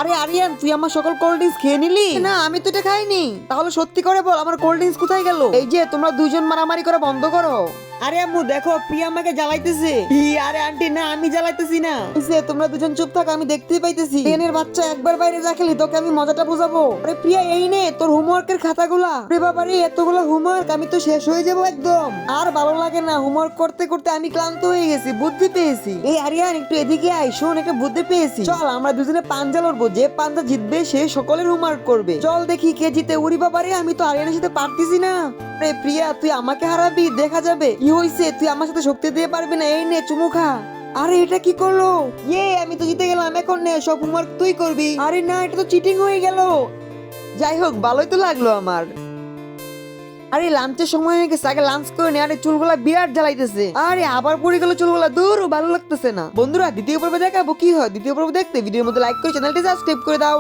আরে আরিয়ান, তুই আমার সকল কোল্ড ড্রিঙ্কস খেয়ে নিলি? না, আমি তো এটা খাইনি। তাহলে সত্যি করে বল, আমার কোল্ড ড্রিঙ্কস কোথায় গেল? এই যে তোমরা দুইজন মারামারি করে বন্ধ করো। আরে আম্মু দেখো, প্রিয়া আমাকে জ্বালাইতেছে। আরে আন্টি না, আমি জ্বালাইতেছি না। তোমরা দুজন চুপ থাক, আমি দেখতেই পাইতেছি। ট্রেনের বাচ্চা, একবার বাইরে যা খেলি, তোকে আমি মজাটা বুঝাবো। আরে প্রিয়া, এই নে তোর হোমওয়ার্কের খাতাগুলা। আরে বাবা রে, এতগুলো হোমওয়ার্ক, আমি তো শেষ হয়ে যাবো একদম। আর ভালো লাগে না, হোমওয়ার্ক করতে করতে আমি ক্লান্ত হয়ে গেছি, বুদ্ধি পেয়েছি। এই আরিয়ান, একটু এদিকে আয়, শোন, একটা বুদ্ধি পেয়েছি। চল আমরা দুজনে পাঞ্জা লড়বো, যে পাঞ্জা জিতবে সে সকলের হোমওয়ার্ক করবে। চল দেখি কে জিতে। উরি বাবা রে, আমি তো আরিয়ানের সাথে পারতেছি না। আরে প্রিয়া, তুই আমাকে হারাবি, দেখা যাবে। কি হইছে, তুই আমার সাথে শক্তি দিয়ে পারবি না? এই নে চুমু খা। আরে এটা কি করলো? আমি তো জিতে গেলাম। এখন নে, সব হোমওয়ার্ক তুই করবি। আরে না, এটা তো চিটিং হয়ে গেল। যাই হোক, ভালোই তো লাগলো আমার। আরে লাঞ্চের সময় হয়ে গেছে, আগে লাঞ্চ করে নে। আরে চুলগুলা বিরাট জ্বালাইতেছে। আরে আবার পড়ে গেল চুলগুলা, দূর, ভালো লাগতেছে না। বন্ধুরা, দ্বিতীয় পর্বে দেখাবো কি হয়। দ্বিতীয় পর্ব দেখতে ভিডিওর মধ্যে লাইক করে চ্যানেলটি সাবস্ক্রাইব করে দাও।